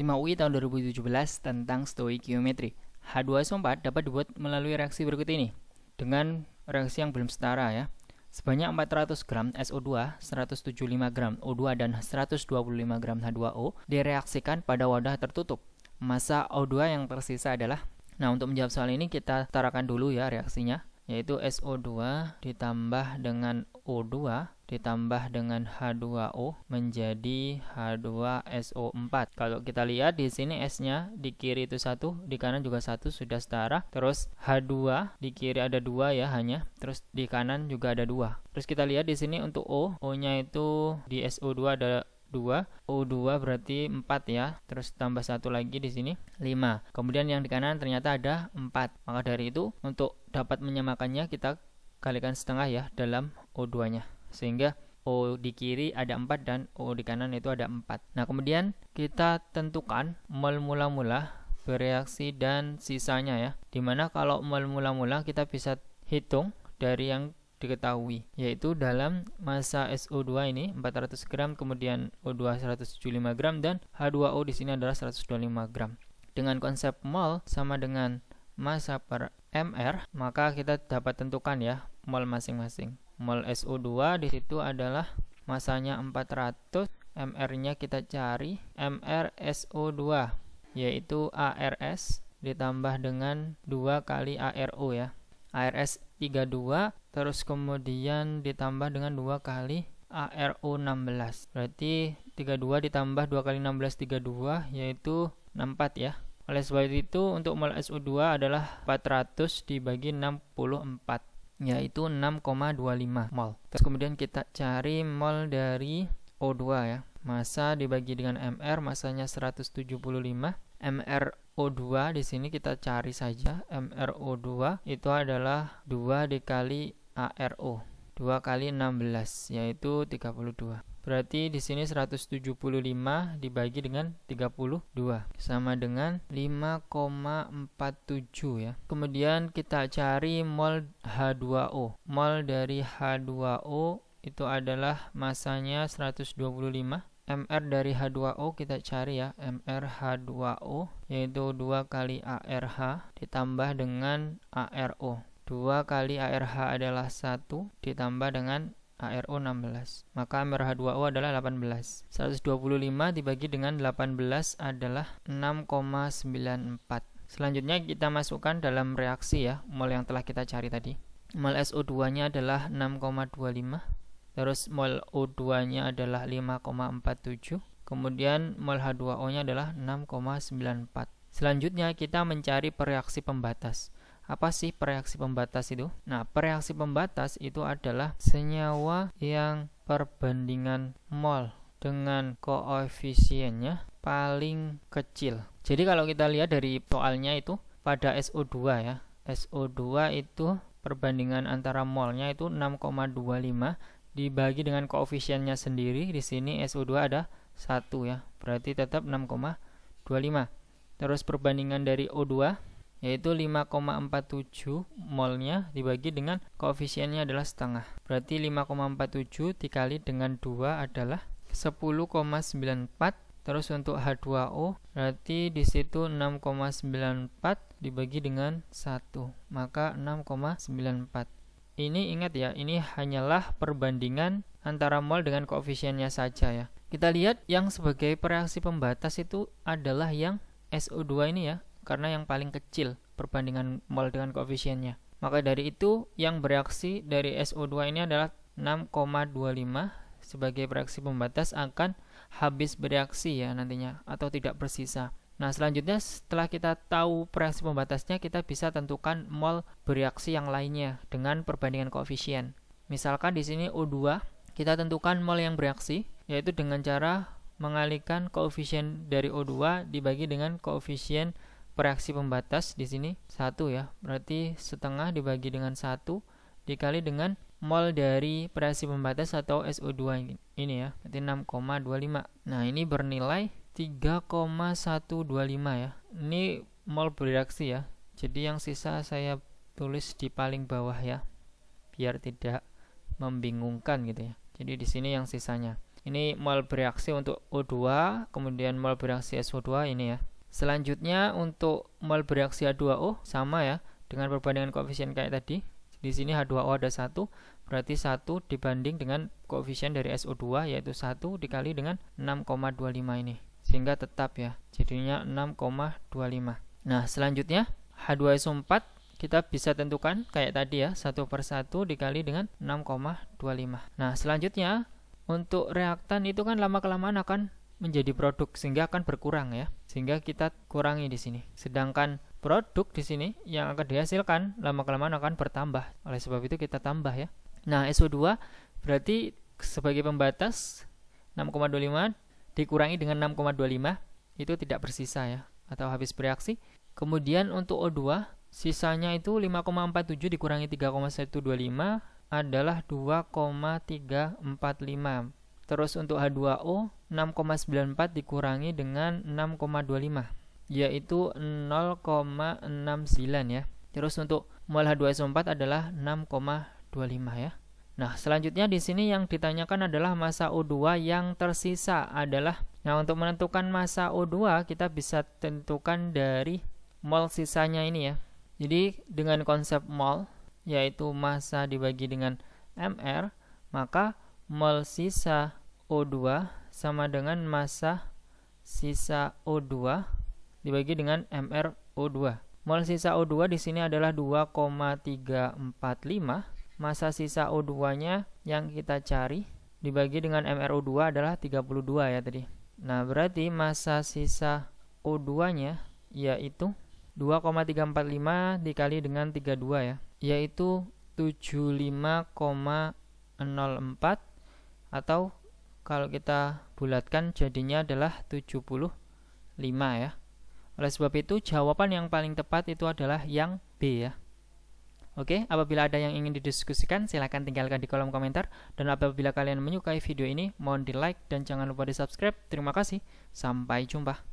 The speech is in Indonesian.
SIMA UI tahun 2017 tentang stoikiometri. H2SO4 dapat dibuat melalui reaksi berikut ini dengan reaksi yang belum setara ya. Sebanyak 400 gram SO2, 175 gram O2 dan 125 gram H2O direaksikan pada wadah tertutup. Massa O2 yang tersisa adalah, nah untuk menjawab soal ini kita setarakan dulu ya reaksinya, yaitu SO2 ditambah dengan O2 ditambah dengan H2O menjadi H2SO4. Kalau kita lihat di sini S-nya di kiri itu 1, di kanan juga 1, sudah setara. Terus H2 di kiri ada 2 ya hanya, terus di kanan juga ada 2. Terus kita lihat di sini untuk O-nya itu di SO2 ada 2, O2 berarti 4 ya. Terus tambah 1 lagi di sini 5. Kemudian yang di kanan ternyata ada 4. Maka dari itu untuk dapat menyamakannya kita kalikan setengah ya dalam O2-nya. Sehingga O di kiri ada 4 dan O di kanan itu ada 4. Nah, kemudian kita tentukan mol mula-mula, bereaksi dan sisanya ya. Dimana kalau mol mula-mula kita bisa hitung dari yang diketahui, yaitu dalam massa SO2 ini 400 gram, kemudian O2 175 gram dan H2O di sini adalah 125 gram. Dengan konsep mol sama dengan massa per mR, maka kita dapat tentukan ya mol masing-masing. Mol SO2 di situ adalah masanya 400, mR-nya kita cari mR SO2 yaitu ARS ditambah dengan 2 kali ARO ya. ARS 32 terus kemudian ditambah dengan 2 kali ARO 16. Berarti 32 ditambah 2 kali 16 32 yaitu 64 ya. Oleh sebab itu untuk mol SO2 adalah 400 dibagi 64 yaitu 6,25 mol. Terus kemudian kita cari mol dari O2 ya. Massa dibagi dengan mR, massanya 175. mR O2 di sini kita cari saja. mR O2 itu adalah 2 dikali ARO. 2 kali 16 yaitu 32. Berarti di sini 175 dibagi dengan 32 sama dengan 5,47 ya. Kemudian kita cari mol H2O. Mol dari H2O itu adalah masanya 125. mR dari H2O kita cari ya, mR H2O yaitu 2 kali ARH ditambah dengan ARO. 2 kali ARH adalah 1 ditambah dengan ARO 16. Maka mRH2O adalah 18. 125 dibagi dengan 18 adalah 6,94. Selanjutnya kita masukkan dalam reaksi ya, mol yang telah kita cari tadi. Mol SO2-nya adalah 6,25. Terus mol O2-nya adalah 5,47. Kemudian mol H2O-nya adalah 6,94. Selanjutnya kita mencari pereaksi pembatas. Apa sih pereaksi pembatas itu? Nah, pereaksi pembatas itu adalah senyawa yang perbandingan mol dengan koefisiennya paling kecil. Jadi kalau kita lihat dari soalnya itu pada SO2 ya. SO2 itu perbandingan antara molnya itu 6,25 dibagi dengan koefisiennya sendiri. Di sini SO2 ada 1 ya. Berarti tetap 6,25. Terus perbandingan dari O2 yaitu 5,47 molnya dibagi dengan koefisiennya adalah setengah. Berarti 5,47 dikali dengan 2 adalah 10,94. Terus untuk H2O berarti di situ 6,94 dibagi dengan 1, maka 6,94. Ini ingat ya, ini hanyalah perbandingan antara mol dengan koefisiennya saja ya. Kita lihat yang sebagai pereaksi pembatas itu adalah yang SO2 ini ya, karena yang paling kecil perbandingan mol dengan koefisiennya. Maka dari itu yang bereaksi dari SO2 ini adalah 6,25 sebagai reaksi pembatas akan habis bereaksi ya nantinya atau tidak bersisa. Nah, selanjutnya setelah kita tahu reaksi pembatasnya, kita bisa tentukan mol bereaksi yang lainnya dengan perbandingan koefisien. Misalkan di sini O2, kita tentukan mol yang bereaksi yaitu dengan cara mengalihkan koefisien dari O2 dibagi dengan koefisien reaksi pembatas di sini 1 ya. Berarti setengah dibagi dengan 1 dikali dengan mol dari reaksi pembatas atau SO2 ini ya. Berarti 6,25. Nah, ini bernilai 3,125 ya. Ini mol bereaksi ya. Jadi yang sisa saya tulis di paling bawah ya, biar tidak membingungkan gitu ya. Jadi di sini yang sisanya. Ini mol bereaksi untuk O2, kemudian mol bereaksi SO2 ini ya. Selanjutnya untuk mol bereaksi H2O sama ya, dengan perbandingan koefisien kayak tadi. Di sini H2O ada 1, berarti 1 dibanding dengan koefisien dari SO2 yaitu 1 dikali dengan 6,25 ini. Sehingga tetap ya, jadinya 6,25. Nah, selanjutnya H2SO4 kita bisa tentukan kayak tadi ya, 1 per 1 dikali dengan 6,25. Nah, selanjutnya untuk reaktan itu kan lama-kelamaan akan menjadi produk sehingga akan berkurang ya. Sehingga kita kurangi di sini. Sedangkan produk di sini yang akan dihasilkan lama-kelamaan akan bertambah. Oleh sebab itu kita tambah ya. Nah, SO2 berarti sebagai pembatas 6,25 dikurangi dengan 6,25 itu tidak bersisa ya, atau habis bereaksi. Kemudian untuk O2 sisanya itu 5,47 dikurangi 3,125 adalah 2,345. Terus untuk H2O 6,94 dikurangi dengan 6,25 yaitu 0,69 ya. Terus untuk mol H2SO4 adalah 6,25 ya. Nah, selanjutnya di sini yang ditanyakan adalah massa O2 yang tersisa adalah. Nah, untuk menentukan massa O2 kita bisa tentukan dari mol sisanya ini ya. Jadi dengan konsep mol yaitu massa dibagi dengan mR, maka mol sisa O2 sama dengan massa sisa O2 dibagi dengan mR O2. Mol sisa O2 di sini adalah 2,345. Massa sisa O2-nya yang kita cari dibagi dengan mRO2 adalah 32 ya tadi. Nah, berarti massa sisa O2-nya yaitu 2,345 dikali dengan 32 ya, yaitu 75,04 atau kalau kita bulatkan jadinya adalah 75 ya. Oleh sebab itu jawaban yang paling tepat itu adalah yang B ya. Oke, apabila ada yang ingin didiskusikan silahkan tinggalkan di kolom komentar. Dan apabila kalian menyukai video ini mohon di like dan jangan lupa di subscribe. Terima kasih, sampai jumpa.